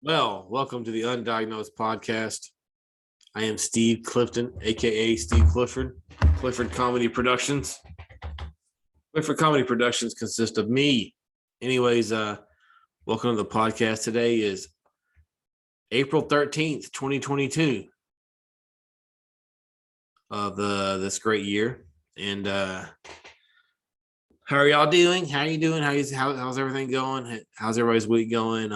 Well, welcome to the Undiagnosed Podcast. I am Steve Clifton, aka Steve Clifford, Clifford Comedy Productions. Clifford Comedy Productions consists of me. Anyways, welcome to the podcast. Today is April 13th, 2022 of this great year. And how are y'all doing? How are you doing? How's everything going? How's everybody's week going?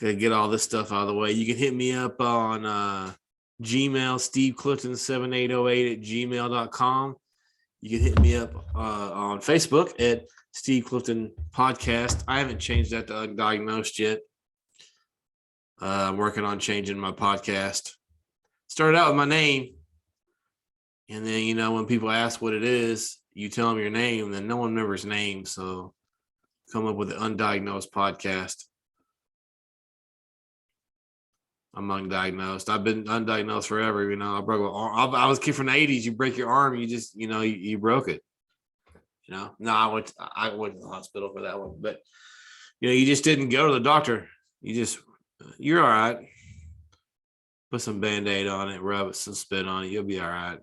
To get all this stuff out of the way, you can hit me up on Gmail, SteveClifton7808 at gmail.com. You can hit me up on Facebook at Steve Clifton Podcast. I haven't changed that to Undiagnosed yet. I'm working on changing my podcast. Started out with my name, and then, when people ask what it is, you tell them your name, then no one remembers names. So come up with the Undiagnosed Podcast. I'm undiagnosed. I've been undiagnosed forever. I broke my arm. I was a kid from the 80s. You break your arm, you just, you broke it. No, I went to the hospital for that one. But, you just didn't go to the doctor. You're all right. Put some Band-Aid on it, rub some spit on it. You'll be all right.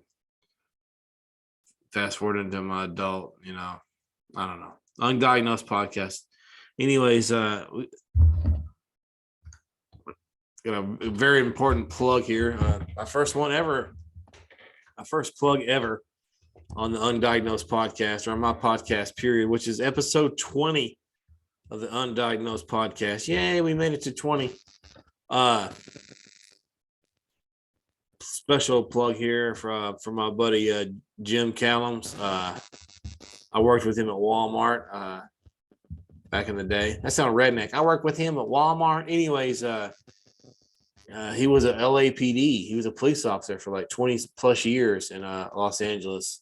Fast forward into my adult, I don't know. Undiagnosed Podcast. Anyways, got a very important plug here. My first plug ever on the Undiagnosed Podcast, or on my podcast period, which is episode 20 of the Undiagnosed Podcast. Yay, we made it to 20. Special plug here for my buddy Jim Callums. I worked with him at Walmart back in the day. That sounds redneck. I worked with him at Walmart. Anyways, he was a LAPD. He was a police officer for like 20 plus years in Los Angeles.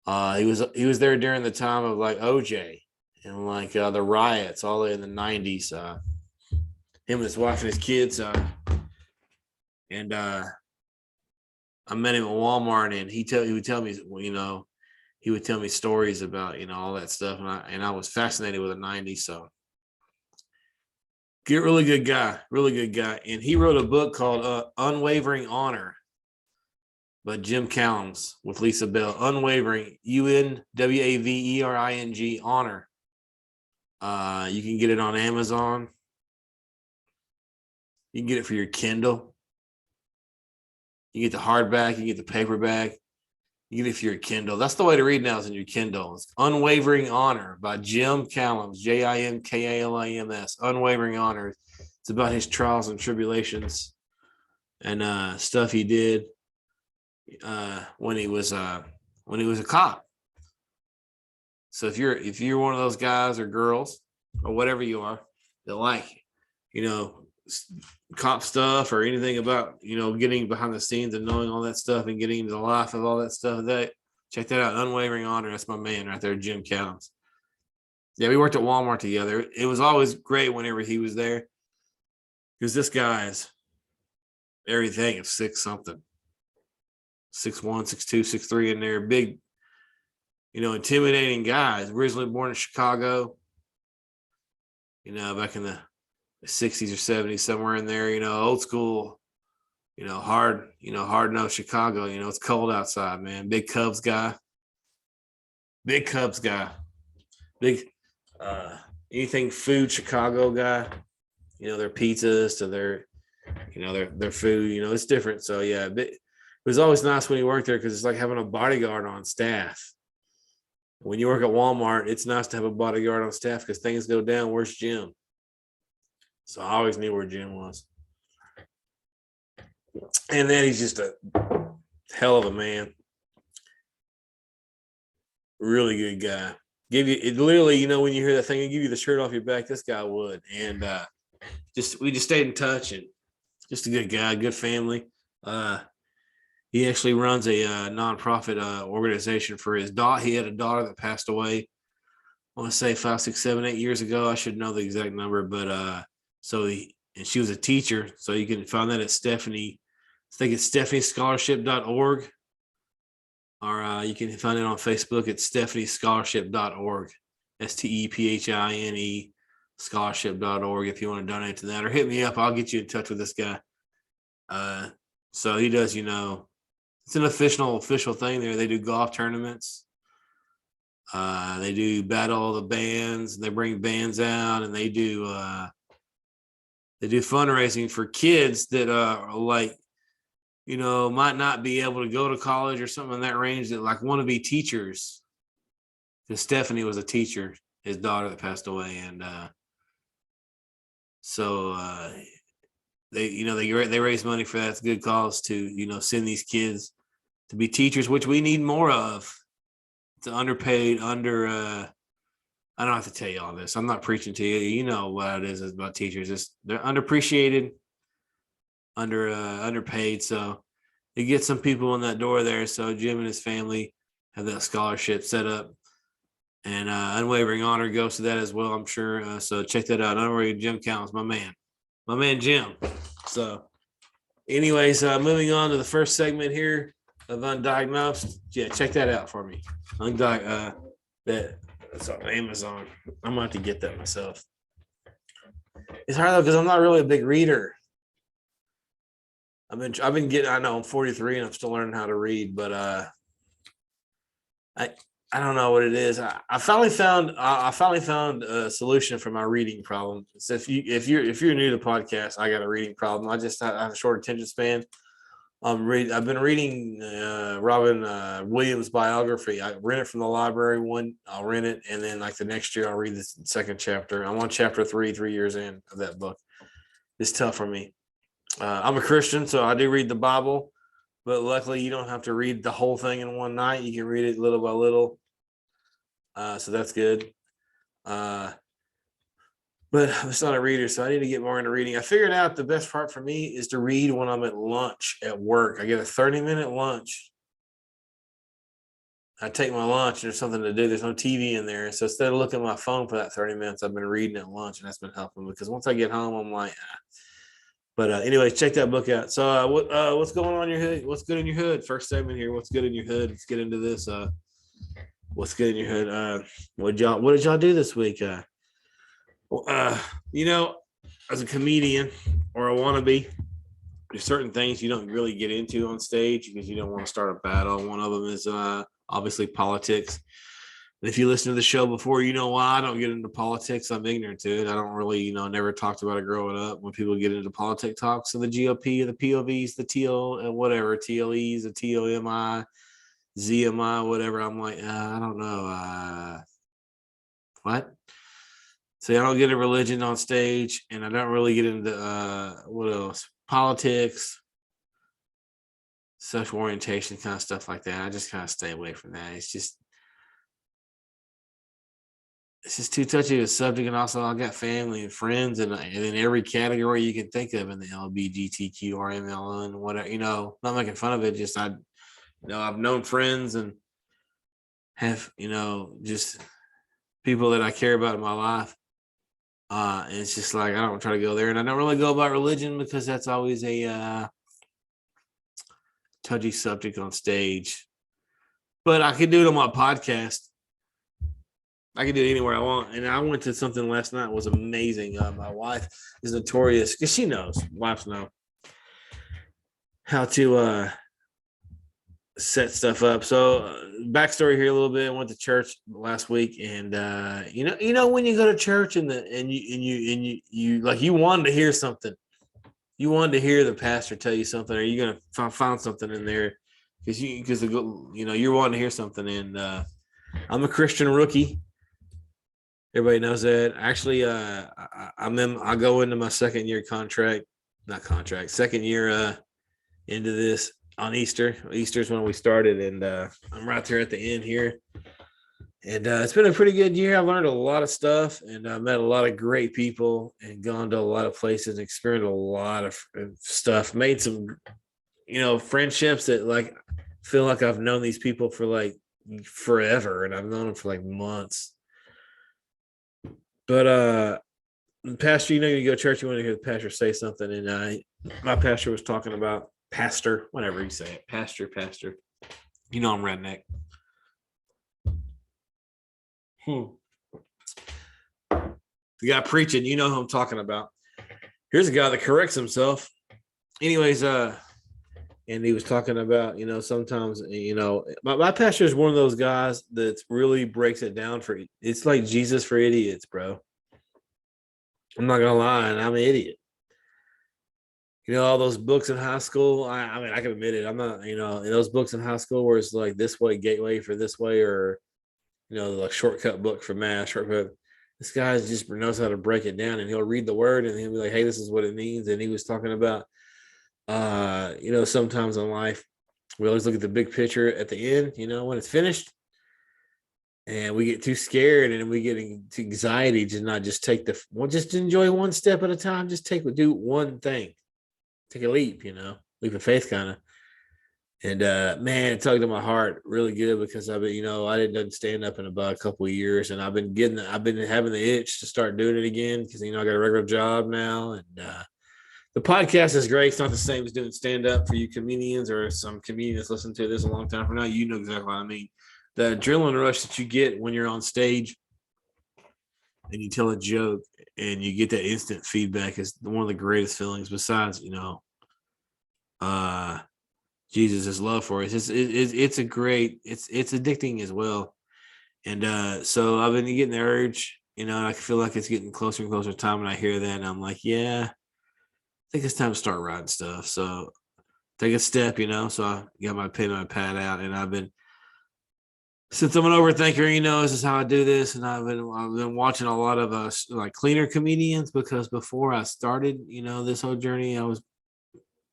He was there during the time of like OJ and like the riots all in the 90s. Him and his wife and his kids. And I met him at Walmart, and he would tell me, he would tell me stories about all that stuff, and I was fascinated with the 90s. So. Really good guy. And he wrote a book called Unwavering Honor by Jim Callums with Lisa Bell. Unwavering, UNWAVERING, honor. You can get it on Amazon. You can get it for your Kindle. You get the hardback, you get the paperback. You get it for your Kindle. That's the way to read now, is in your Kindle. It's Unwavering Honor by Jim Callums, JIMKALAMS. Unwavering Honor. It's about his trials and tribulations and stuff he did when he was a cop. So if you're one of those guys or girls or whatever you are that like cop stuff or anything about getting behind the scenes and knowing all that stuff and getting into the life of all that stuff, check that out. Unwavering Honor. That's my man right there, Jim Callums. Yeah, we worked at Walmart together. It was always great whenever he was there, because this guy is everything of 6'something, 6'1", 6'2", 6'3" in there. Big, intimidating guys. Originally born in Chicago, back in the 60s or 70s, somewhere in there, old school, hard nosed Chicago. It's cold outside, man. Big Cubs guy. Big anything food Chicago guy. Their pizzas to their food, it's different. So yeah, it was always nice when you worked there, because it's like having a bodyguard on staff. When you work at Walmart, it's nice to have a bodyguard on staff, because things go down. Where's Jim? So I always knew where Jim was. And then he's just a hell of a man. Really good guy. Give you it literally, when you hear that thing, and give you the shirt off your back, this guy would. And we just stayed in touch, and just a good guy, good family. He actually runs a nonprofit organization for his daughter. He had a daughter that passed away, I want to say 5, 6, 7, 8 years ago. I should know the exact number, but and she was a teacher. So you can find that at Stephanie. I think it's stephaniescholarship.org, or you can find it on Facebook at stephaniescholarship.org, STEPHINE scholarship.org if you want to donate to that, or hit me up. I'll get you in touch with this guy. So he does, it's an official thing there. They do golf tournaments. They do battle of the bands. They bring bands out, and they do fundraising for kids that are like, might not be able to go to college or something in that range, that like want to be teachers. Because Stephanie was a teacher, his daughter that passed away, and so they raise money for that. It's a good cause to send these kids to be teachers, which we need more of. It's underpaid, I don't have to tell you all this. I'm not preaching to you. You know what it is about teachers. They're underappreciated, underpaid. So they get some people in that door there. So Jim and his family have that scholarship set up, and unwavering honor goes to that as well, I'm sure. So check that out. Unwavering Jim Callums, my man Jim. So anyways, moving on to the first segment here of Undiagnosed. Yeah, check that out for me. That's on Amazon. I'm going to have to get that myself. It's hard though, because I'm not really a big reader. I've been getting, I know I'm 43 and I'm still learning how to read, but I don't know what it is. I finally found a solution for my reading problem. So if you're new to the podcast, I got a reading problem. I have a short attention span. I've been reading Robin Williams' biography. I rent it from the library. I'll rent it, and then like the next year I'll read the second chapter. I'm on chapter 3 years in of that book. It's tough for me. I'm a Christian, so I do read the Bible, but luckily you don't have to read the whole thing in one night. You can read it little by little. So that's good. But I'm just not a reader, so I need to get more into reading. I figured out the best part for me is to read when I'm at lunch at work. I get a 30-minute lunch. I take my lunch and there's something to do. There's no TV in there. So instead of looking at my phone for that 30 minutes, I've been reading at lunch, and that's been helping because once I get home, I'm like, But anyways, check that book out. So what's going on in your hood? What's good in your hood? First segment here. What's good in your hood? Let's get into this. What's good in your hood? What did y'all do this week? As a comedian or a wannabe, there's certain things you don't really get into on stage because you don't want to start a battle. One of them is obviously politics. And if you listen to the show before, you know why I don't get into politics. I'm ignorant to it. I don't really, never talked about it growing up. When people get into politic talks of the GOP, the POVs, the TL, whatever, TLEs, the TOMI, ZMI, whatever, I'm like, I don't know. What? See, I don't get a religion on stage, and I don't really get into what else? Politics, sexual orientation, kind of stuff like that. I just kind of stay away from that. It's just too touchy of a subject, and also I got family and friends, and in every category you can think of in the LGBTQRMLN, whatever. Not making fun of it. Just I've known friends and have just people that I care about in my life. And it's just like I don't try to go there, and I don't really go about religion because that's always a touchy subject on stage. But I could do it on my podcast. I can do it anywhere I want. And I went to something last night. It was amazing. My wife is notorious because she knows. Wives know how to set stuff up. So backstory here a little bit. I went to church last week, and when you go to church and you like you wanted to hear something, you wanted to hear the pastor tell you something, or you're gonna find something in there because you're wanting to hear something. And I'm a Christian rookie. Everybody knows that. Actually, I go into my second year into this on Easter. Easter's when we started, and I'm right there at the end here. And it's been a pretty good year. I've learned a lot of stuff, and I met a lot of great people, and gone to a lot of places, and experienced a lot of stuff. Made some, friendships that like feel like I've known these people for like forever, and I've known them for like months. But pastor, you go to church, you want to hear the pastor say something, and my pastor was talking about pastor, whatever you say it, pastor. I'm redneck. the guy preaching, you know who I'm talking about. Here's a guy that corrects himself. Anyways, and he was talking about, sometimes, my pastor is one of those guys that really breaks it down it's like Jesus for idiots, bro. I'm not gonna lie, and I'm an idiot. All those books in high school. I mean, I can admit it. I'm not, in those books in high school where it's like this way, gateway for this way, or like shortcut book for math, shortcut. This guy just knows how to break it down, and he'll read the word and he'll be like, "Hey, this is what it means." And he was talking about, sometimes in life, we always look at the big picture at the end, when it's finished, and we get too scared and we get into anxiety to not just just enjoy one step at a time. Just do one thing. Take a leap, leap of faith kind of. And man, it tugged at my heart really good because I've been, I didn't stand up in about a couple of years, and I've been having the itch to start doing it again because I got a regular job now, and the podcast is great. It's not the same as doing stand up for you comedians or some comedians listen to this a long time from now. You know exactly what I mean. The adrenaline rush that you get when you're on stage and you tell a joke and you get that instant feedback is one of the greatest feelings. Besides, Jesus' love for us. It's addicting as well. And so I've been getting the urge, and I feel like it's getting closer and closer time when I hear that. And I'm like, yeah, I think it's time to start writing stuff. So take a step, so I got my pen and my pad out, and I've been, since I'm an overthinker, this is how I do this. And I've been watching a lot of like cleaner comedians, because before I started, this whole journey, I was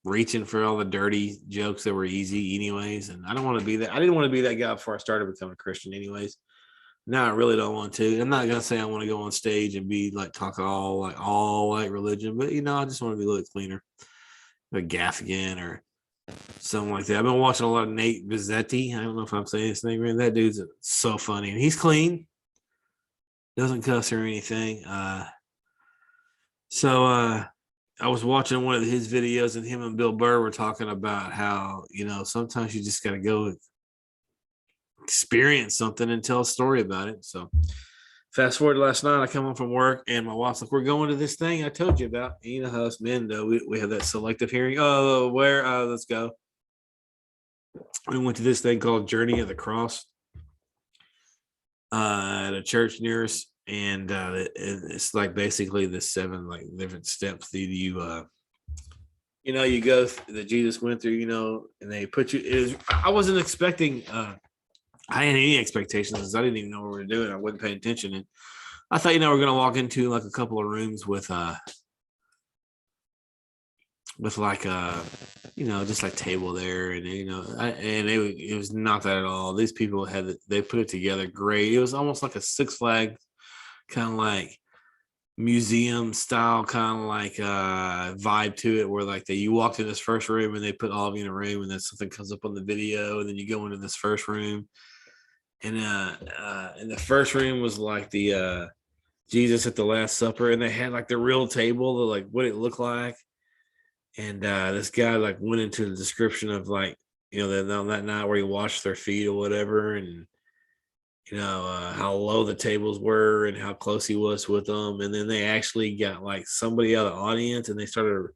reaching for all the dirty jokes that were easy anyways. And I don't want to be that. I didn't want to be that guy before I started becoming a Christian anyways. Now I really don't want to. I'm not going to say I want to go on stage and be like talking all like religion, but I just want to be a little cleaner. Like Gaffigan or something like that. I've been watching a lot of Nate Bizzetti. I don't know if I'm saying his name right. That dude's so funny, and he's clean. Doesn't cuss or anything. So I was watching one of his videos, and him and Bill Burr were talking about how, sometimes you just got to go experience something and tell a story about it. So fast forward to last night, I come home from work, and my wife's like, "We're going to this thing I told you about. You know how us men do. We have that selective hearing. Oh, where? Let's go." We went to this thing called Journey of the Cross at a church near us. And it's like basically the 7 like different steps that you go that Jesus went through, and they put you. I wasn't expecting. I hadn't any expectations because I didn't even know what we were doing. I wasn't paying attention, and I thought we're gonna walk into like a couple of rooms with like just like table there, and it was not that at all. These people they put it together great. It was almost like a Six Flags kind of like museum style kind of like vibe to it, where like you walked in this first room and they put all of you in a room, and then something comes up on the video, and then you go into this first room, and the first room was like the Jesus at the Last Supper, and they had like the real table, like what it looked like. And this guy like went into the description of like, that night where he washed their feet or whatever, and how low the tables were and how close he was with them. And then they actually got like somebody out of the audience, and they started,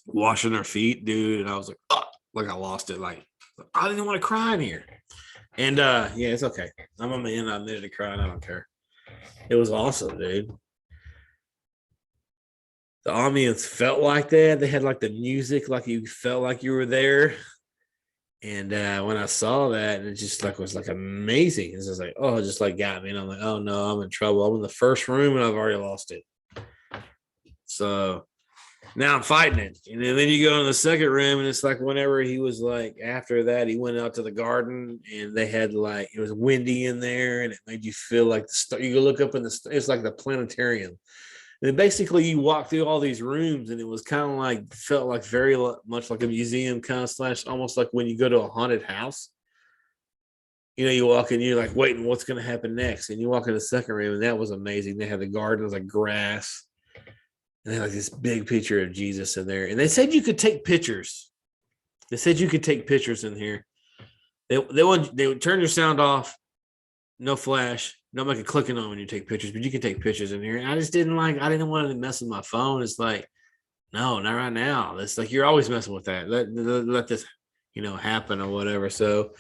washing their feet, dude. And I was like, oh, like I lost it. Like I didn't want to cry in here. And yeah, it's okay. I'm a man. I admitted to crying. I don't care. It was awesome, dude. The ambience felt like that. They had like the music, like you felt like you were there. And when I saw that, and it just like was like amazing. It's just like, oh, it just like got me. And I'm like, oh no, I'm in trouble. I'm in the first room and I've already lost it. So now I'm fighting it. And then you go in the second room, and it's like whenever he was like, after that, he went out to the garden, and they had like, it was windy in there, and it made you feel like you could look up in it's like the planetarium. And basically you walk through all these rooms, and it was kind of like, felt like very much like a museum kind of / almost like when you go to a haunted house. You walk in, you're like waiting, what's going to happen next? And you walk in the second room, and that was amazing. They had the garden, it was like grass, and they had like this big picture of Jesus in there. And they said you could take pictures. They said you could take pictures in here. They would turn your sound off, no flash, not like a clicking on when you take pictures, but you can take pictures in here. And I just I didn't want to mess with my phone. It's like, no, not right now. It's like you're always messing with that. Let this, happen or whatever. So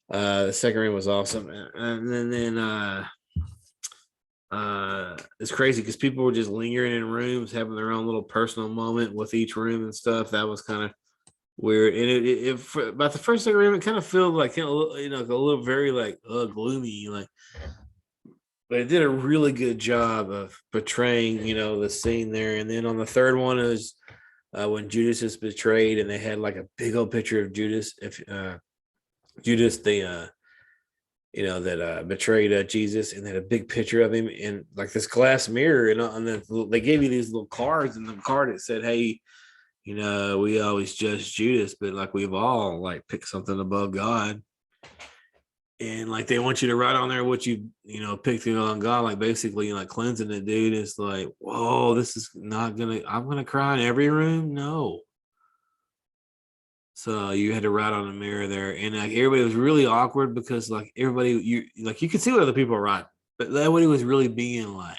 the second room was awesome. And then it's crazy because people were just lingering in rooms, having their own little personal moment with each room and stuff. That was kind of weird. And about the first second room, it kind of felt like, a little very like gloomy, like, but it did a really good job of portraying, the scene there. And then on the third one is when Judas is betrayed, and they had like a big old picture of Judas. If Judas, the that betrayed Jesus, and they had a big picture of him in like this glass mirror, and then they gave you these little cards, and the card it said, "Hey, we always judge Judas, but like we've all like picked something above God." And like they want you to write on there what you picked on God, like basically like cleansing it, dude. It's like, whoa, this is not I'm gonna cry in every room. No. So you had to write on the mirror there, and like everybody was really awkward because like everybody you could see what other people were writing, but everybody was really being like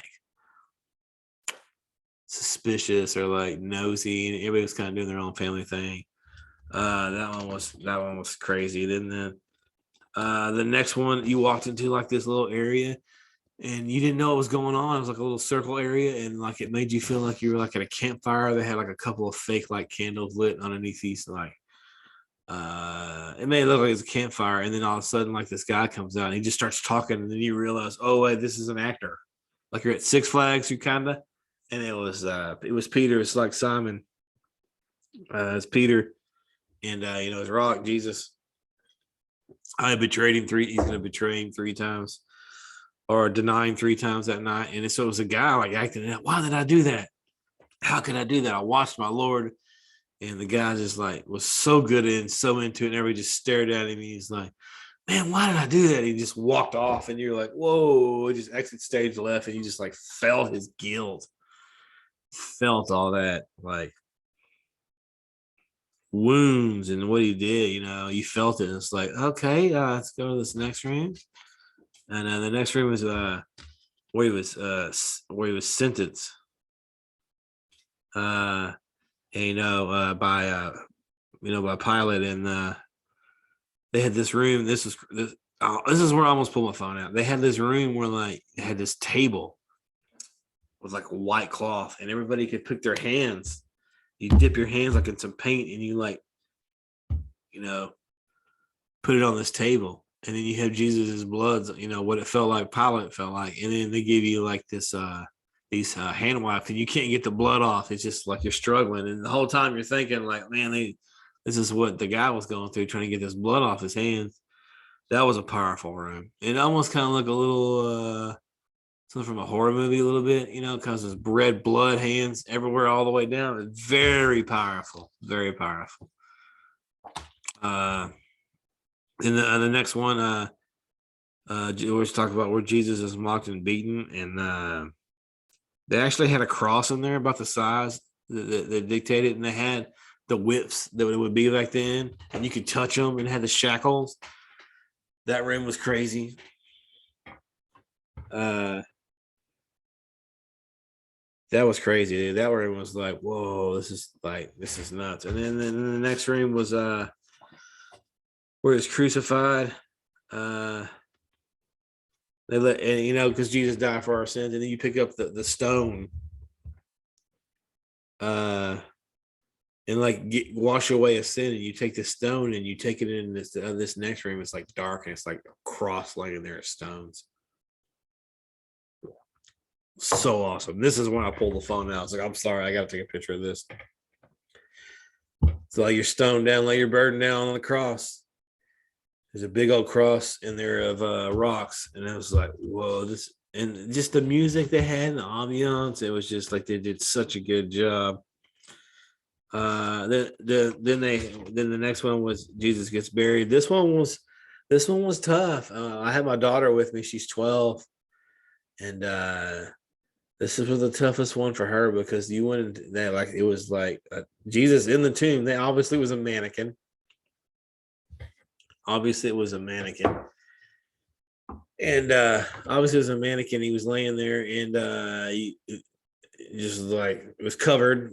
suspicious or like nosy, and everybody was kind of doing their own family thing. That one was crazy. Then the next one, you walked into like this little area, and you didn't know what was going on. It was like a little circle area, and like it made you feel like you were like at a campfire. They had like a couple of fake like candles lit underneath these like. It made it look like it's a campfire, and then all of a sudden, like this guy comes out, and he just starts talking, and then you realize, oh wait, this is an actor. Like you're at Six Flags, you kinda, and it was Peter. It's like Simon. It's Peter, and it's Rock Jesus. I betrayed him three. He's gonna betray him 3 times, or deny him 3 times that night. And so it was a guy like acting it out. Why did I do that? How could I do that? I watched my Lord. And the guy just like was so good and so into it, and everybody just stared at him. He's like, "Man, why did I do that?" He just walked off, and you're like, "Whoa!" Just exit stage left, and you just like felt his guilt, felt all that like wounds and what he did. You felt it. It's like, okay, let's go to this next room, and the next room was where he was sentenced. By by Pilate, and they had this room. This is where I almost pulled my phone out. They had this room where like they had this table with like white cloth, and everybody could pick their hands. You dip your hands like in some paint, and you like put it on this table, and then you have Jesus's blood. What it felt like, Pilate felt like, and then they give you like this these hand wipes, and you can't get the blood off. It's just like you're struggling, and the whole time you're thinking like, man, this is what the guy was going through, trying to get this blood off his hands. That was a powerful room. It almost kind of looked a little something from a horror movie, a little bit, because there's red blood hands everywhere all the way down. It's very powerful, very powerful. Then the next one, we're talking about where Jesus is mocked and beaten, and they actually had a cross in there about the size that dictated, and they had the whips that it would be back then, and you could touch them, and had the shackles. That room was crazy. That was crazy, dude. That room was like, whoa, this is nuts. And then the next room was where he was crucified. They let, and because Jesus died for our sins, and then you pick up the stone, and like wash away a sin, and you take the stone and you take it in this next room. It's like dark, and it's like a cross laying there of stones. So awesome. This is when I pulled the phone out. I was like, I'm sorry, I got to take a picture of this. So lay your stone down, lay your burden down on the cross. There's a big old cross in there of rocks, and I was like, whoa, this, and just the music they had, the ambiance, it was just like they did such a good job. Then the next one was Jesus gets buried. This one was tough. I had my daughter with me. She's 12, and this was the toughest one for her because you wouldn't that like it was like Jesus in the tomb. They obviously was a mannequin. Obviously, it was a mannequin. And obviously, it was a mannequin. He was laying there, and he just like it was covered,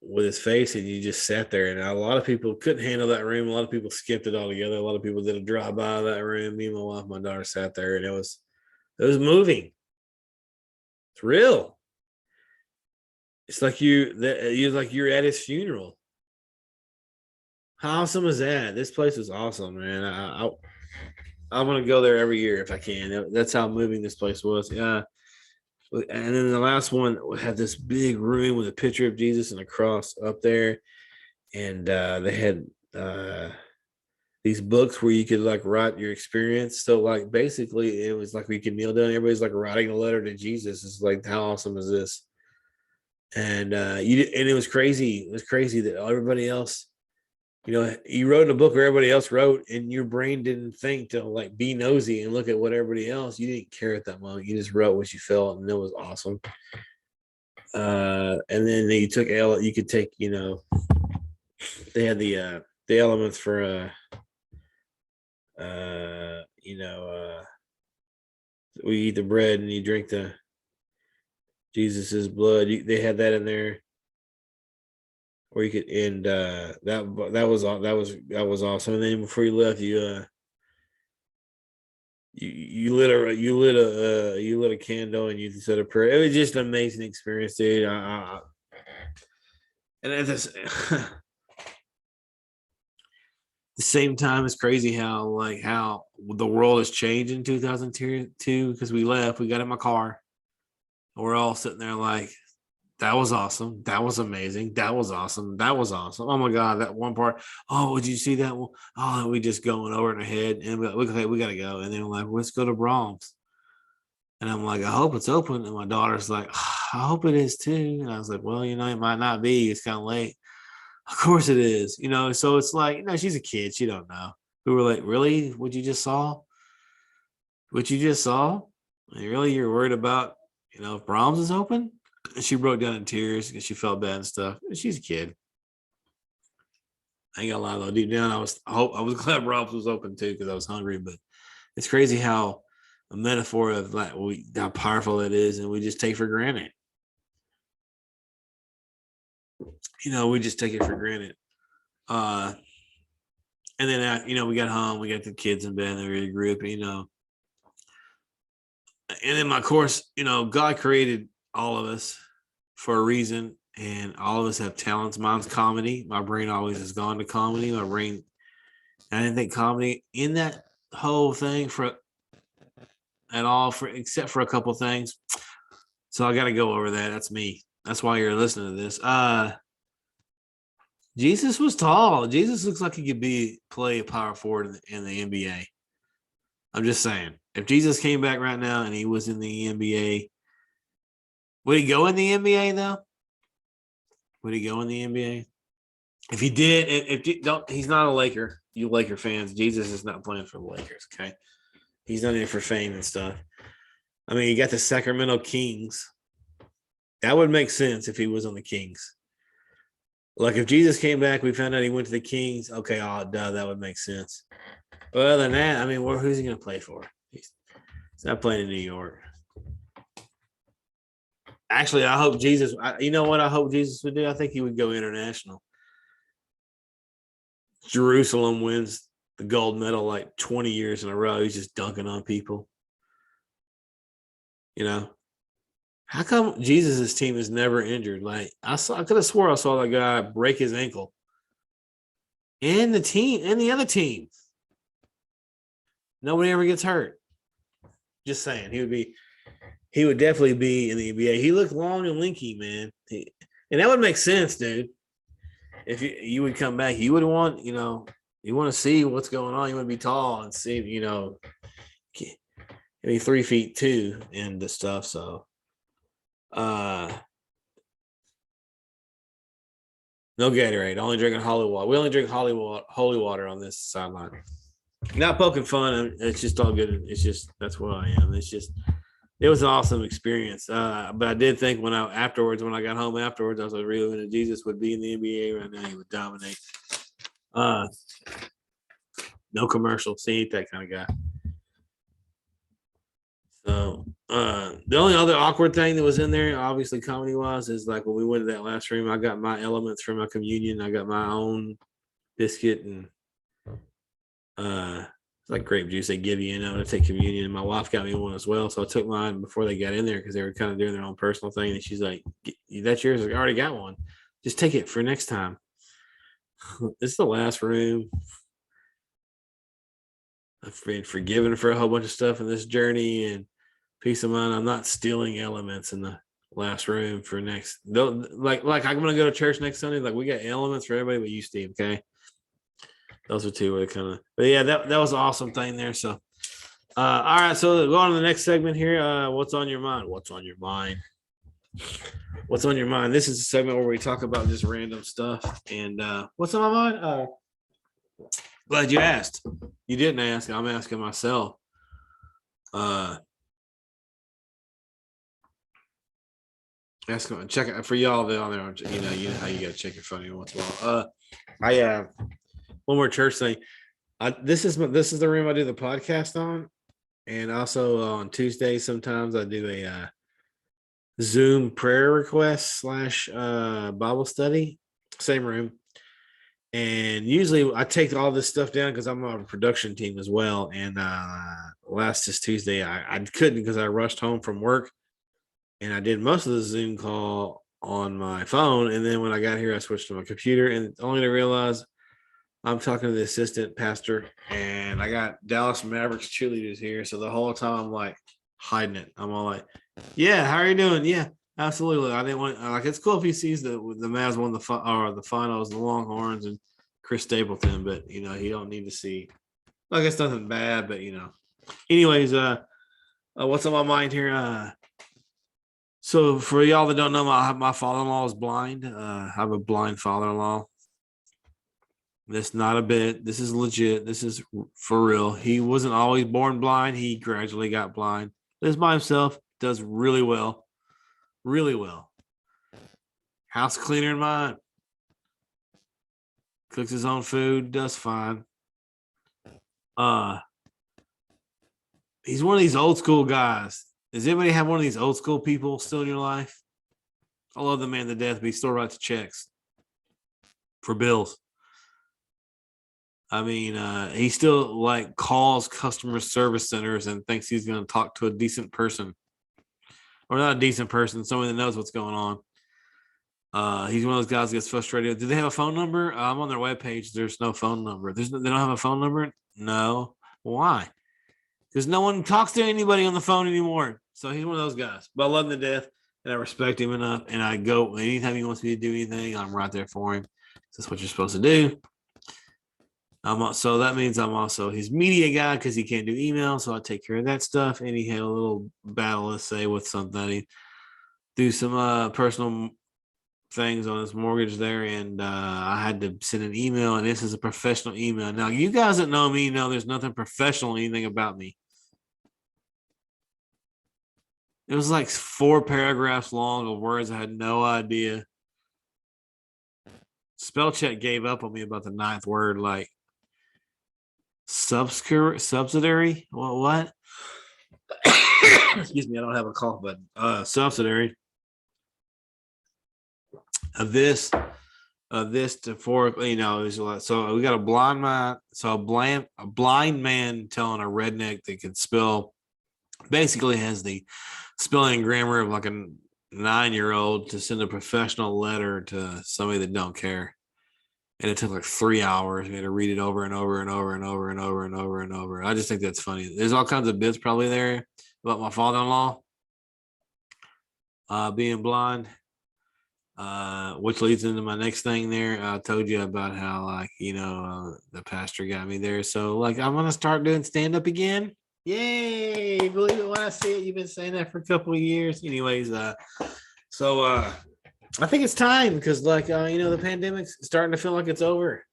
with his face, and you just sat there. And a lot of people couldn't handle that room. A lot of people skipped it altogether. A lot of people did a drive by of that room. Me and my wife, my daughter sat there, and it was moving. It's real. It's like you're like you're at his funeral. How awesome is that? This place is awesome, man. I want to go there every year if I can. That's how moving this place was. Yeah. And then the last one had this big room with a picture of Jesus and a cross up there, and they had these books where you could like write your experience. So like basically, it was like we could kneel down. Everybody's like writing a letter to Jesus. It's like how awesome is this? And and it was crazy. It was crazy that everybody else, you wrote in a book where everybody else wrote, and your brain didn't think to like be nosy and look at what everybody else. You didn't care at that moment. You just wrote what you felt, and it was awesome. And then you could take, they had the elements for we eat the bread and you drink the Jesus's blood. They had that in there, or you could end that was awesome. And then before you left, you lit a candle and you said a prayer. It was just an amazing experience, dude. And at this, the same time, it's crazy how the world has changed in 2002 because we left. We got in my car. And we're all sitting there like, that was awesome. That was amazing. That was awesome. That was awesome. Oh my God, that one part. Oh, would you see that one? Oh, we just going over in our head and we got to go. And then we're like, let's go to Brahms. And I'm like, I hope it's open. And my daughter's like, I hope it is too. And I was like, well, it might not be. It's kind of late. Of course it is. So it's like, she's a kid. She don't know. We were like, really? What you just saw? What you just saw? Really? You're worried about, if Brahms is open? And she broke down in tears because she felt bad and stuff. She's a kid. I ain't gonna lie though. Deep down, I was glad Brahms was open too because I was hungry. But it's crazy how a metaphor of like how powerful it is, and we just take for granted. We just take it for granted. And then we got home, we got the kids in bed, and we grew up, and then my course, God created all of us for a reason, and all of us have talents. Mine's comedy. My brain always has gone to comedy. I didn't think comedy in that whole thing except for a couple things. So I got to go over that. That's me. That's why you're listening to this. Jesus was tall. Jesus looks like he could play a power forward in the NBA. I'm just saying, if Jesus came back right now and he was in the NBA, would he go in the NBA though? Would he go in the NBA? If he did, he's not a Laker. You Laker fans, Jesus is not playing for the Lakers. Okay, he's not in it for fame and stuff. I mean, you got the Sacramento Kings. That would make sense if he was on the Kings. Like if Jesus came back, we found out he went to the Kings. Okay, that would make sense. But other than that, I mean, who's he going to play for? He's not playing in New York. Actually, I hope Jesus. You know what I hope Jesus would do? I think he would go international. Jerusalem wins the gold medal like 20 years in a row. He's just dunking on people. How come Jesus' team is never injured? Like I could have swore I saw that guy break his ankle. And the other team. Nobody ever gets hurt. Just saying, he would definitely be in the NBA. He looked long and lanky, man. And that would make sense, dude. If you would come back, you would want, you want to see what's going on. You want to be tall and see, maybe 3'2" and the stuff. So, no Gatorade. Only drinking holy water. We only drink holy water on this sideline. Not poking fun. It's just all good. It's just that's what I am. It was an awesome experience. But I did think when I got home afterwards, I was like, really, Jesus would be in the NBA right now. He would dominate. No commercials. He ain't that kind of guy. So the only other awkward thing that was in there, obviously comedy wise, is like when we went to that last room, I got my elements for my communion. I got my own biscuit and it's like grape juice they give you, to take communion. And my wife got me one as well. So I took mine before they got in there because they were kind of doing their own personal thing. And she's like, "That's yours." I already got one. Just take it for next time. This is the last room. I've been forgiven for a whole bunch of stuff in this journey and peace of mind. I'm not stealing elements in the last room for next. Like I'm gonna go to church next Sunday. Like we got elements for everybody but you, Steve. Okay. Those are two where kind of, but yeah, that was an awesome thing there. So all right, so go on to the next segment here. What's on your mind? What's on your mind? What's on your mind? This is a segment where we talk about just random stuff. And what's on my mind? Glad you asked. You didn't ask. I'm asking myself. Check it for y'all down there. You know how you gotta check your phone once in a while. I one more church thing. This is the room I do the podcast on, and also on Tuesday sometimes I do a Zoom prayer request / Bible study. Same room. And usually I take all this stuff down because I'm on a production team as well. And this Tuesday, I couldn't because I rushed home from work and I did most of the Zoom call on my phone. And then when I got here, I switched to my computer and only to realize I'm talking to the assistant pastor and I got Dallas Mavericks cheerleaders here. So the whole time I'm like hiding it. I'm all like, "Yeah, how are you doing?" "Yeah, absolutely." I didn't want it's cool if he sees the Mavs won the finals, the Longhorns and Chris Stapleton, but he don't need to see. Like it's nothing bad, but Anyways, what's on my mind here? So for y'all that don't know, my father-in-law is blind. I have a blind father-in-law. That's not a bit. This is legit. This is for real. He wasn't always born blind. He gradually got blind. Lives by himself. Does really well. Really well. House cleaner than mine. Cooks his own food. Does fine. He's one of these old school guys. Does anybody have one of these old school people still in your life? I love the man to death, but he still writes checks for bills. I mean, he still calls customer service centers and thinks he's going to talk to a decent person, or not a decent person, someone that knows what's going on. He's one of those guys that gets frustrated. Do they have a phone number? I'm on their webpage. There's no phone number. They don't have a phone number? No. Why? Because no one talks to anybody on the phone anymore. So he's one of those guys. But I love him to death, and I respect him enough. And I go anytime he wants me to do anything, I'm right there for him. That's what you're supposed to do. So that means I'm also his media guy because he can't do email. So I take care of that stuff. And he had a little battle, let's say, with something. He do some personal things on his mortgage there. And I had to send an email. And this is a professional email. Now, you guys that know me know there's nothing professional, anything about me. It was like 4 paragraphs long of words I had no idea. Spell check gave up on me about the 9th word, like subsidiary. What? Excuse me, I don't have a cough button. Subsidiary of this to for so we got a blind man. So a blind man telling a redneck that can spell, basically has the spelling and grammar of like a 9-year-old to send a professional letter to somebody that don't care. And it took like 3 hours. We had to read it over and over and over and over and over and over and over. I just think that's funny. There's all kinds of bits probably there about my father-in-law being blind, which leads into my next thing there. I told you about how the pastor got me there. So I'm going to start doing stand-up again. Yay! Believe it when I see it. You've been saying that for a couple of years. Anyways, I think it's time because, the pandemic's starting to feel like it's over.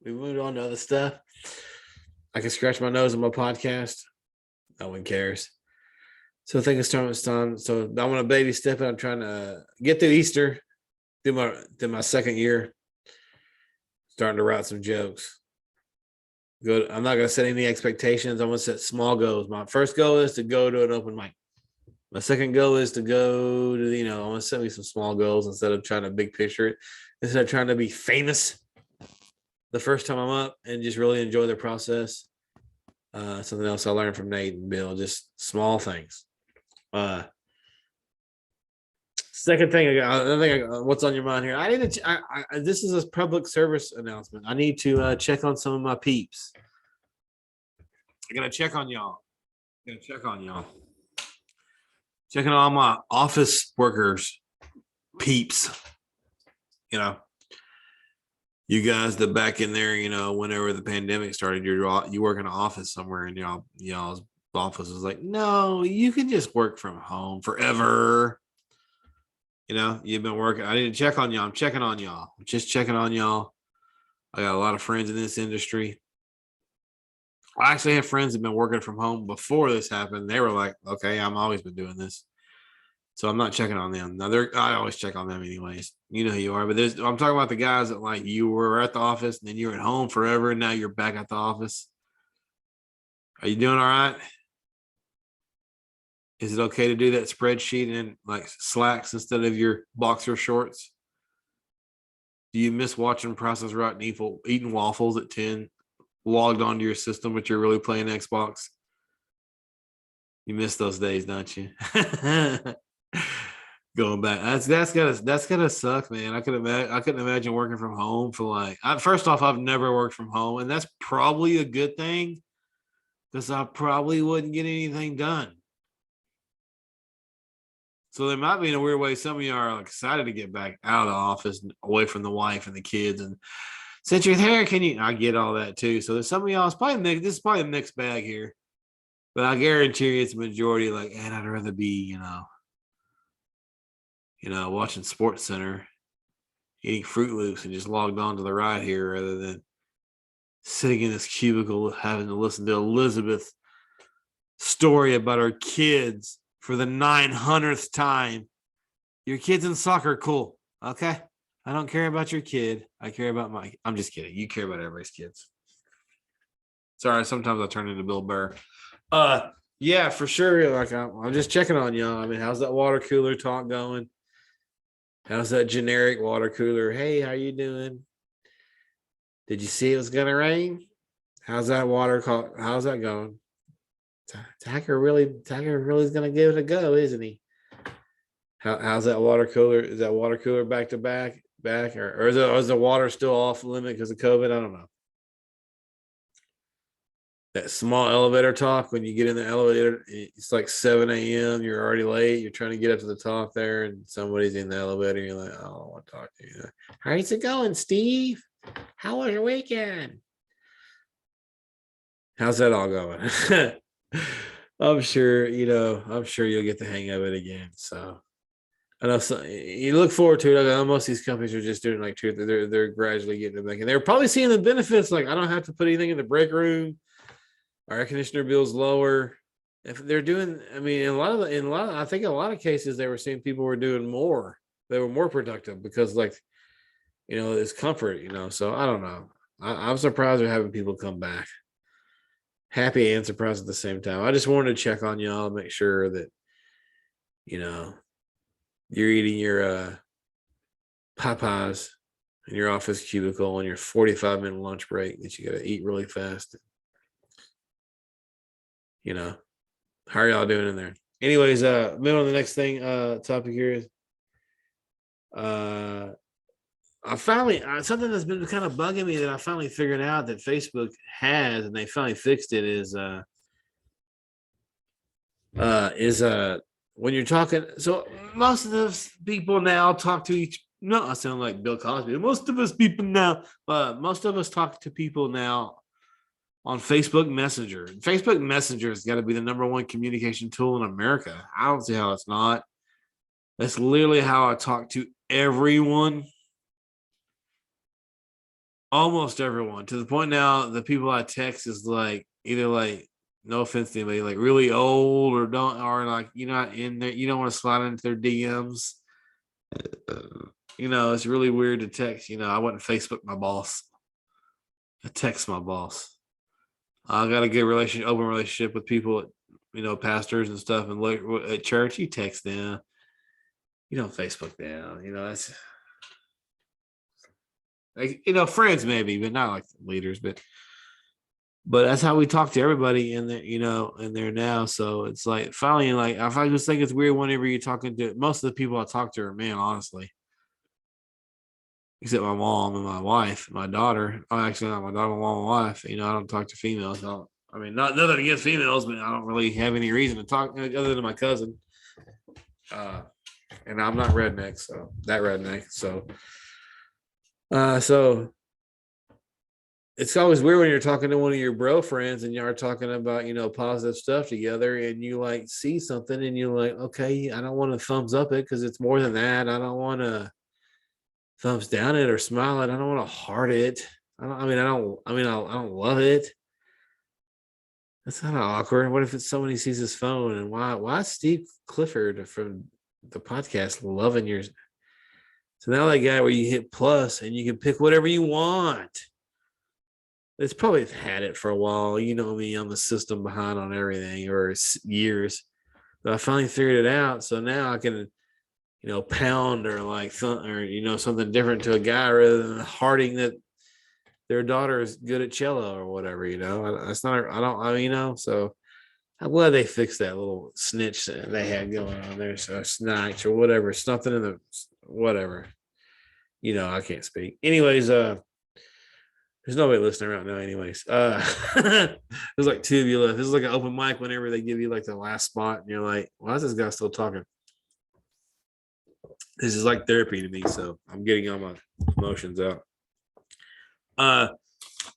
We moved on to other stuff. I can scratch my nose on my podcast. No one cares. So I think it's time. So I want to baby step it. I'm trying to get through Easter, do my 2nd year, starting to write some jokes. Good. I'm not gonna set any expectations. I'm gonna set small goals. My first goal is to go to an open mic. My second goal is to go to, I want to set me some small goals instead of trying to big picture it, instead of trying to be famous the first time I'm up, and just really enjoy the process. Something else I learned from Nate and Bill, just small things. Second thing, what's on your mind here? I need to. This is a public service announcement. I need to check on some of my peeps. I gotta check on y'all. Checking on all my office workers, peeps. You guys that back in there, whenever the pandemic started, you work in an office somewhere, and y'all's office was like, no, you can just work from home forever. You've been working. I need to check on y'all. I'm checking on y'all. I'm just checking on y'all. I got a lot of friends in this industry. I actually have friends that have been working from home before this happened. They were like, okay, I'm always been doing this. So I'm not checking on them. Now I always check on them anyways. You know who you are. But I'm talking about the guys that, like, you were at the office and then you're at home forever and now you're back at the office. Are you doing all right? Is it okay to do that spreadsheet in like slacks instead of your boxer shorts? Do you miss watching Process Rotten Evil eating waffles at 10, logged onto your system, but you're really playing Xbox? You miss those days, don't you? Going back, that's gotta suck, man. I couldn't imagine working from home for like. First off, I've never worked from home, and that's probably a good thing because I probably wouldn't get anything done. So there might be, in a weird way, some of you are excited to get back out of the office, away from the wife and the kids. And since you're there, I get all that too. So there's some of y'all, this is probably a mixed bag here. But I guarantee you it's a majority like, and I'd rather be, watching Sports Center, eating Fruit Loops and just logged on to the ride here rather than sitting in this cubicle having to listen to Elizabeth's story about her kids for the 900th time. Your kids in soccer, cool. Okay. I don't care about your kid. I care about I'm just kidding. You care about everybody's kids. Sorry, sometimes I turn into Bill Burr. Yeah, for sure. Like I'm just checking on y'all. I mean, how's that water cooler talk going? How's that generic water cooler? Hey, how you doing? Did you see it was gonna rain? How's that how's that going? Tacker really is gonna give it a go, isn't he? How's that water cooler? Is that water cooler back to back, or is the water still off limit because of COVID? I don't know. That small elevator talk when you get in the elevator, it's like 7 a.m. You're already late. You're trying to get up to the top there, and somebody's in the elevator. You're like, oh, I want to talk to you. How's it going, Steve? How was your weekend? How's that all going? I'm sure you'll get the hang of it again. So I know you look forward to it. I know most of these companies are just doing like they're gradually getting it back, and they're probably seeing the benefits. Like, I don't have to put anything in the break room. Our air conditioner bill's lower. If they're doing, I mean, I think a lot of cases they were seeing people were doing more. They were more productive because, like, it's comfort. So I don't know. I'm surprised they're having people come back. Happy and surprised at the same time. I just wanted to check on y'all, make sure that you're eating your Popeyes in your office cubicle on your 45-minute lunch break that you got to eat really fast. How are y'all doing in there? Anyways, moving on to the next thing, topic here is I finally something that's been kind of bugging me that I finally figured out that Facebook has, and they finally fixed it, is when you're talking. So most of those people now talk to I sound like Bill Cosby. Most of us talk to people now on Facebook Messenger. Facebook Messenger has got to be the number one communication tool in America. I don't see how it's not. That's literally how I talk to everyone. Almost everyone, to the point now the people I text is like either, like, no offense to anybody, like really old or like you're not in there, you don't want to slide into their DMs. It's really weird to text. I wouldn't Facebook my boss. I text my boss. I got a good open relationship with people, pastors and stuff, and at church. You text them, you don't Facebook them. That's like friends maybe, but not like leaders. But that's how we talk to everybody in there, in there now. So it's like finally, like I just think it's weird whenever you're talking to most of the people I talk to are men, honestly, except my mom and my wife, my daughter. Oh, actually, not my daughter, my mom, and wife. I don't talk to females. I mean, not nothing against females, but I don't really have any reason to talk other than my cousin. And I'm not redneck, so that redneck. So it's always weird when you're talking to one of your bro friends and you're talking about, positive stuff together and you like see something and you're like, okay, I don't want to thumbs up it because it's more than that. I don't want to thumbs down it or smile it. I don't want to heart it. I don't love it. That's kind of awkward. What if it's someone who sees his phone and why is Steve Clifford from the podcast loving yours? So now that guy where you hit plus and you can pick whatever you want. It's probably had it for a while. You know me, I'm a system behind on everything or years. But I finally figured it out. So now I can, pound or like something different to a guy rather than hearting that their daughter is good at cello or whatever. That's not. I don't. So I'm glad they fixed that little snitch that they had going on there. So snitch or whatever, something in the whatever. I can't speak. Anyways, there's nobody listening right now, anyways. There's like two of you left. This is like an open mic whenever they give you like the last spot, and you're like, why is this guy still talking? This is like therapy to me, so I'm getting all my emotions out. I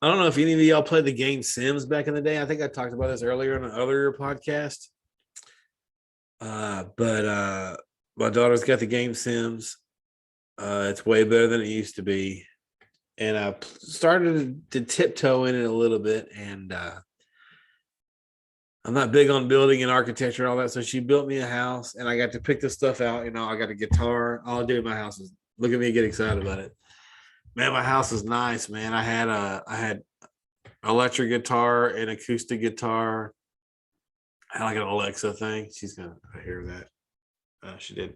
don't know if any of y'all played the game Sims back in the day. I think I talked about this earlier in an earlier podcast. But my daughter's got the game Sims. It's way better than it used to be. And I started to tiptoe in it a little bit. And I'm not big on building and architecture and all that. So she built me a house and I got to pick this stuff out. I got a guitar. All I do in my house is look at me and get excited about it. Man, my house is nice, man. I had electric guitar and acoustic guitar. I had like an Alexa thing. She's going to hear that. She did.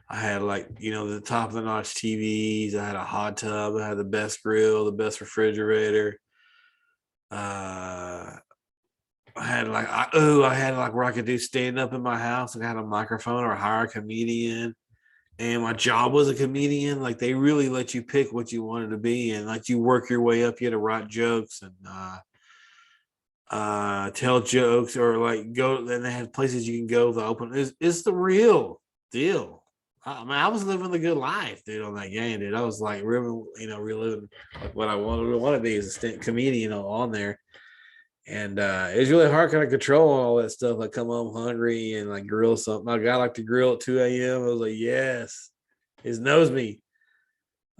I had the top of the notch TVs. I had a hot tub. I had the best grill, the best refrigerator. I had where I could do stand up in my house. I had a microphone or hire a comedian. And my job was a comedian. Like they really let you pick what you wanted to be and like you work your way up. You had to write jokes and tell jokes or like go. Then they had places you can go to open. It's the real deal. I was living the good life, dude, on that game, dude. I was like, reliving like what I wanted to be as a stand comedian on there. And it was really hard kind of controlling all that stuff. Like come home hungry and like grill something. My guy liked to grill at 2 a.m. I was like, yes, his knows me.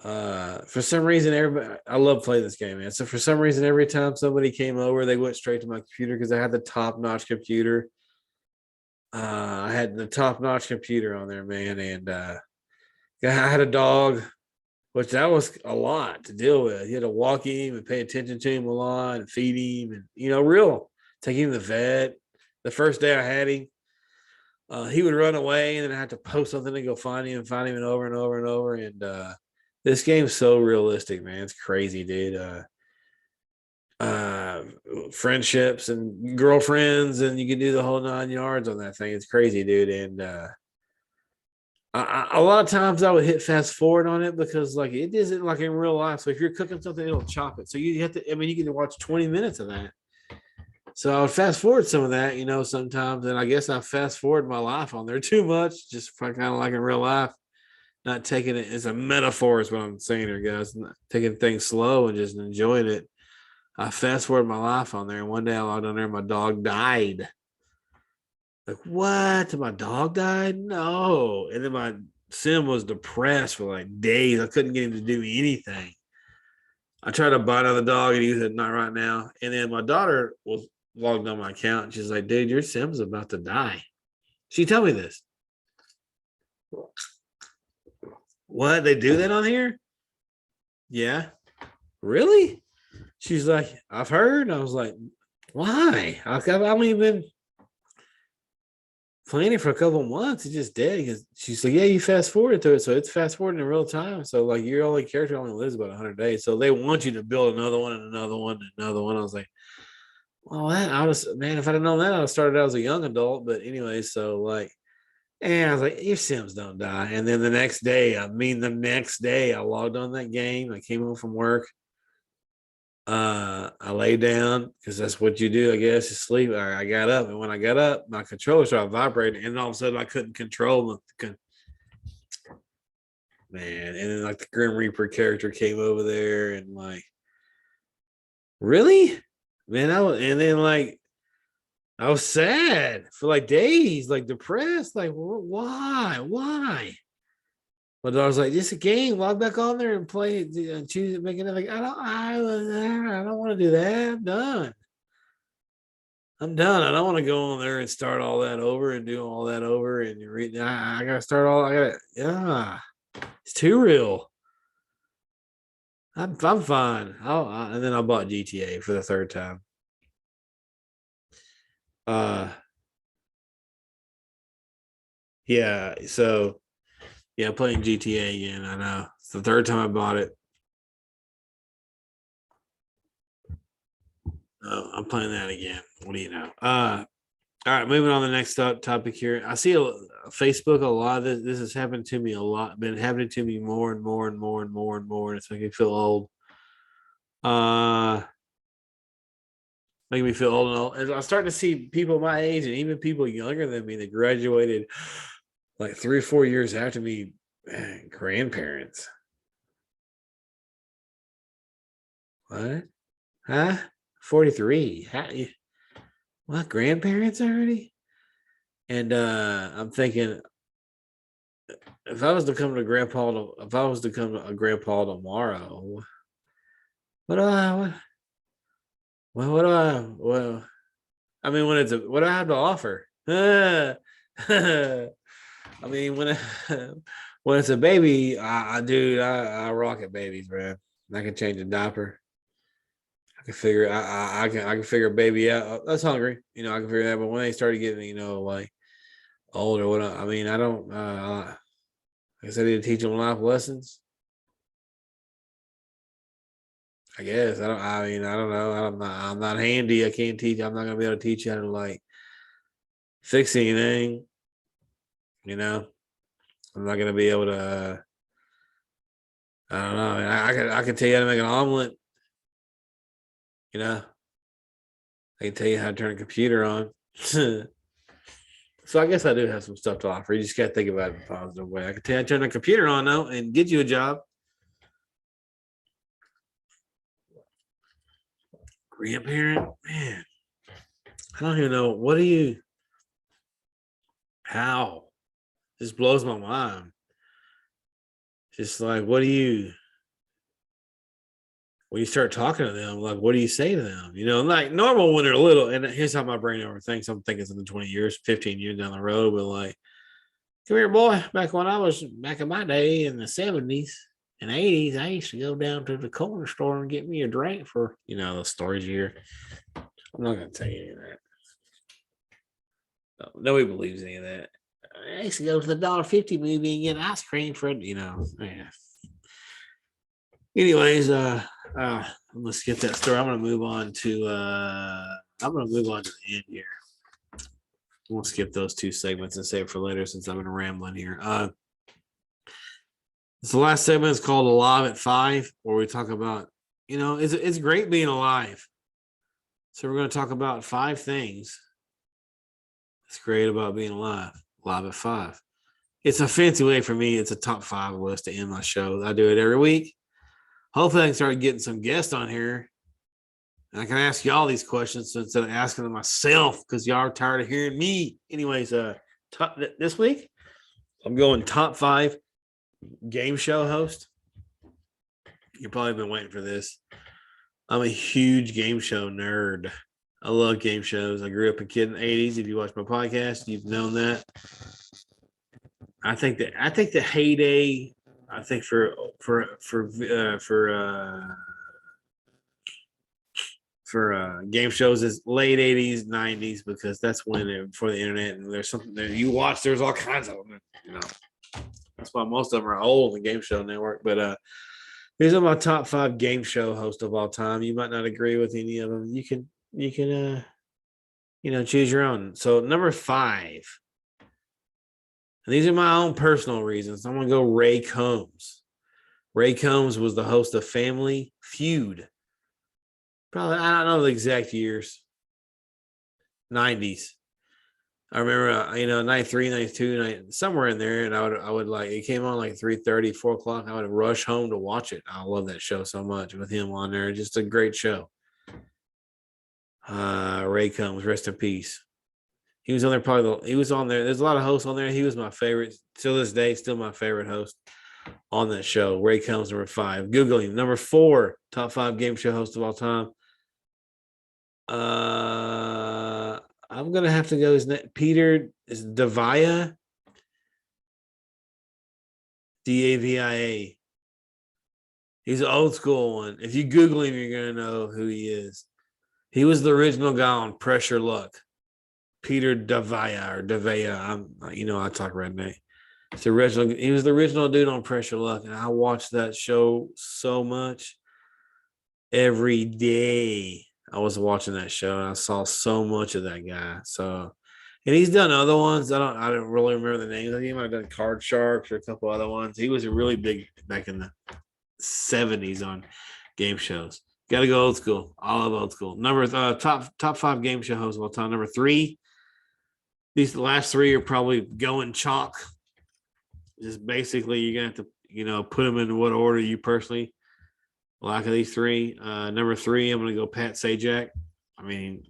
For some reason, I love playing this game, man. So for some reason, every time somebody came over, they went straight to my computer because I had the top-notch computer. I had the top-notch computer on there, man, and I had a dog, which that was a lot to deal with. You had to walk him and pay attention to him a lot and feed him and take him to the vet. The first day I had him, he would run away and then I had to post something to go find him and over and over and over. And this game's so realistic, man. It's crazy, dude. Friendships and girlfriends and you can do the whole 9 yards on that thing. It's crazy, dude. And a lot of times I would hit fast forward on it because like it isn't like in real life. So if you're cooking something, it'll chop it. So you have to, you can watch 20 minutes of that. So I would fast forward some of that, sometimes. And I guess I fast forward my life on there too much, just kind of like in real life, not taking it as a metaphor is what I'm saying here, guys. Not taking things slow and just enjoying it. I fast forward my life on there. And one day I logged on there and my dog died. Like, what? My dog died? No. And then my sim was depressed for like days. I couldn't get him to do anything. I tried to buy another dog and he said, not right now. And then my daughter was logged on my account. And she's like, dude, your sim's about to die. She told me this. What? They do that on here? Yeah. Really? She's like, I've heard. And I was like, Why? I've only been planning for a couple months. It's just dead because she's like, yeah, you fast forward to it, so it's fast forward in real time. So like your only character only lives about 100 days, so they want you to build another one and another one and another one. I was like, well, I was man, if I'd have known that, I'd have started out as a young adult. But anyway, so like, and I was like, your Sims don't die. And then the next day, I logged on that game. I came home from work. I lay down because that's what you do, I guess, is sleep. I got up, and when I got up, my controller started vibrating, and all of a sudden I couldn't control man. And then like the Grim Reaper character came over there, and like, really, man, and then like I was sad for like days, like depressed, like why? But I was like, "This is a game. Log back on there and play it. Choose it, make it." Like, I don't want to do that. I'm done. I don't want to go on there and start all that over and do all that over and read. I gotta start all. I gotta. Yeah, it's too real. I'm fine. And then I bought GTA for the third time. Uh, yeah. So yeah, playing GTA again. I know it's the third time I bought it. I'm playing that again. What do you know? All right, moving on to the next topic here. I see Facebook a lot. This has happened to me a lot. Been happening to me more and more and more and more and more. And it's making me feel old. Making me feel old and old. And I'm starting to see people my age and even people younger than me that graduated like 3 or 4 years after me, man, grandparents. What? Huh? 43. What, grandparents already? And I'm thinking, if I was to come to if I was to come to a grandpa tomorrow, what do I, what do I mean, what do I have to offer? I mean, when it's a baby, I rock at babies, man. I can change a diaper. I can figure a baby out. That's hungry, I can figure that. But when they started getting, like older, I mean, I don't. I guess I need to teach them life lessons. I guess I don't. I mean, I don't know. I'm not handy. I can't teach. I'm not gonna be able to teach you how to like fix anything. You know, I'm not gonna be able to. I don't know. I can tell you how to make an omelet. You know, I can tell you how to turn a computer on. So I guess I do have some stuff to offer. You just gotta think about it in a positive way. I can tell you how to turn a computer on though and get you a job. Grandparent, man. I don't even know. What do you? How? This blows my mind. Just like, when you start talking to them, like, what do you say to them? Like normal when they're little. And here's how my brain overthinks. I'm thinking in the 20 years, 15 years down the road, but like, come here, boy. Back in my day in the 70s and 80s, I used to go down to the corner store and get me a drink for, the stories here. I'm not going to tell you any of that. No, nobody believes any of that. I used to go to the $1.50 movie and get ice cream for it, yeah. Anyways, I'm gonna skip that story. I'm gonna move on to the end here. We'll skip those two segments and save it for later since I've been rambling here. It's the last segment is called Alive at 5, where we talk about, it's great being alive. So we're going to talk about 5 things that's great about being alive. Alive at 5. It's a fancy way for me. It's a top 5 list to end my show. I do it every week. Hopefully I can start getting some guests on here. And I can ask y'all these questions instead of asking them myself because y'all are tired of hearing me. Anyways, this week, I'm going top 5 game show host. You've probably been waiting for this. I'm a huge game show nerd. I love game shows. I grew up a kid in the 80s. If you watch my podcast, you've known that. I think the heyday. I think for for game shows is late 80s, 90s, because that's when before the internet, and there's something that you watch, there's all kinds of them, you know. That's why most of them are old in the Game Show Network. But these are my top 5 game show hosts of all time. You might not agree with any of them. You can choose your own. So number 5. And these are my own personal reasons. I'm gonna go Ray Combs. Ray Combs was the host of Family Feud. Probably, I don't know the exact years. 90s. I remember, 93, 92, somewhere in there, and I would like, it came on like 3:30, 4 o'clock. I would rush home to watch it. I love that show so much with him on there. Just a great show. Ray Combs, rest in peace. He was on there he was on there. There's a lot of hosts on there. He was my favorite. Till this day, still my favorite host on that show. Ray Combs, number 5. Google him. Number 4, top 5 game show host of all time. I'm gonna have to go. His name Peter is Davia, Davia. He's an old school one. If you Google him, you're gonna know who he is. He was the original guy on Pressure Luck. Peter Davia or Davia. I talk redneck. It's the original. He was the original dude on Pressure Luck, and I watched that show so much every day. I was watching that show and I saw so much of that guy. So, and he's done other ones. I don't really remember the names. I think he might have done Card Sharks or a couple other ones. He was really big back in the 70s on game shows. Got to go old school. I love old school. Top 5 game show hosts of all time. Number 3. These last 3 are probably going chalk. Just basically, you're gonna have to put them in what order you personally like of these 3. Number 3, I'm going to go Pat Sajak. I mean,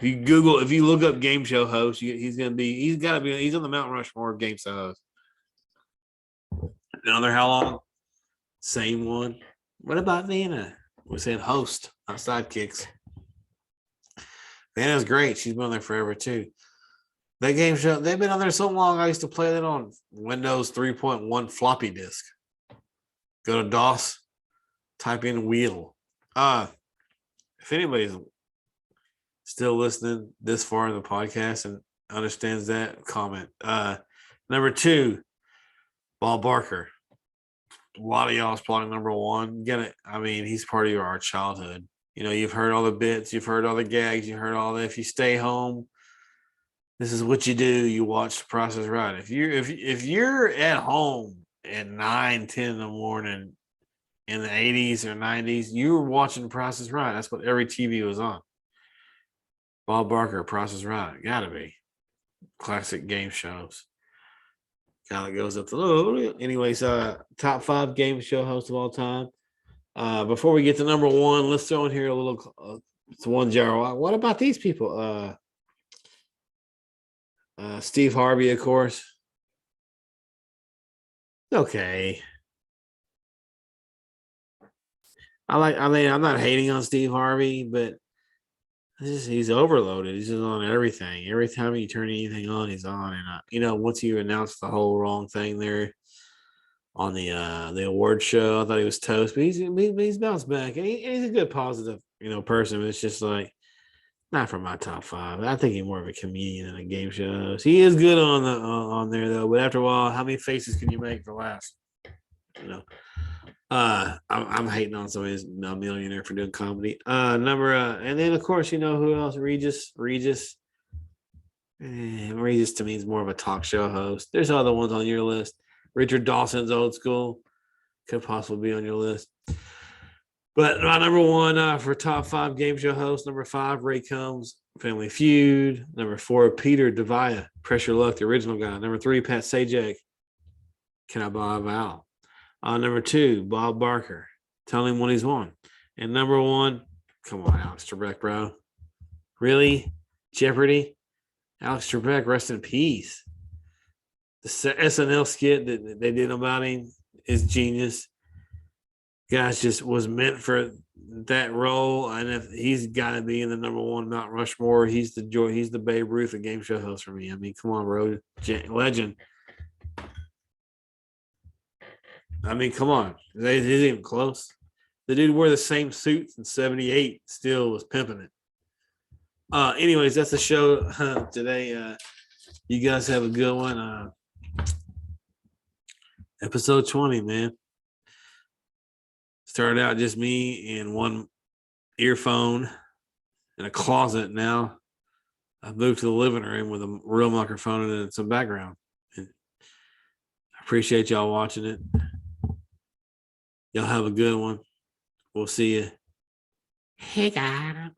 if you look up game show host, he's on the Mount Rushmore of game show host. Another how long? Same one. What about Vanna? We're saying host, not sidekicks. Vanna's great. She's been on there forever too. That game show, they've been on there so long. I used to play that on Windows 3.1 floppy disk. Go to DOS. Type in wheel. If anybody's still listening this far in the podcast and understands that, comment. Number 2, Bob Barker. A lot of y'all's plotting number 1. He's part of our childhood. You've heard all the bits, you've heard all the gags, you heard all that. If you stay home, this is what you do. You watch The Price is Right. If you're at home at 9, 10 in the morning in the 80s or 90s, you were watching Price is Right. That's what every TV was on. Bob Barker, Price is Right. Gotta be. Classic game shows. Kind of goes up to anyways, top 5 game show hosts of all time. Before we get to number 1, let's throw in here a little one jar. What about these people? Steve Harvey, of course. Okay. I'm not hating on Steve Harvey, but he's overloaded. He's just on everything. Every time you turn anything on, he's on. And once you announce the whole wrong thing there on the award show, I thought he was toast, but he's bounced back. And he's a good, positive, person. But it's just like not from my top 5. I think he's more of a comedian than a game show host. He is good on there though, but after a while, how many faces can you make for laughs? I'm hating on somebody who's a millionaire for doing comedy. And then of course, who else? Regis. Regis to me is more of a talk show host. There's other ones on your list. Richard Dawson's old school could possibly be on your list. But my number 1 for top 5 game show host, number 5, Ray Combs, Family Feud. Number 4, Peter Davia, Pressure Luck, the original guy. Number 3, Pat Sajak, Can I Buy a Vowel? Number 2, Bob Barker, Tell Him What He's Won. And number 1, come on, Alex Trebek, bro. Really? Jeopardy? Alex Trebek, rest in peace. The SNL skit that they did about him is genius. Guys just was meant for that role, and if he's got to be in the number 1 Mount Rushmore, he's the Babe Ruth of game show host for me. I mean, come on, bro, legend. I mean, come on, is even close? The dude wore the same suits in 78, still was pimping it. Anyways, that's the show today. You guys have a good one. Episode 20, man. Started out just me and one earphone in a closet. Now I've moved to the living room with a real microphone and some background. And I appreciate y'all watching it. Y'all have a good one. We'll see you. Hey, guys.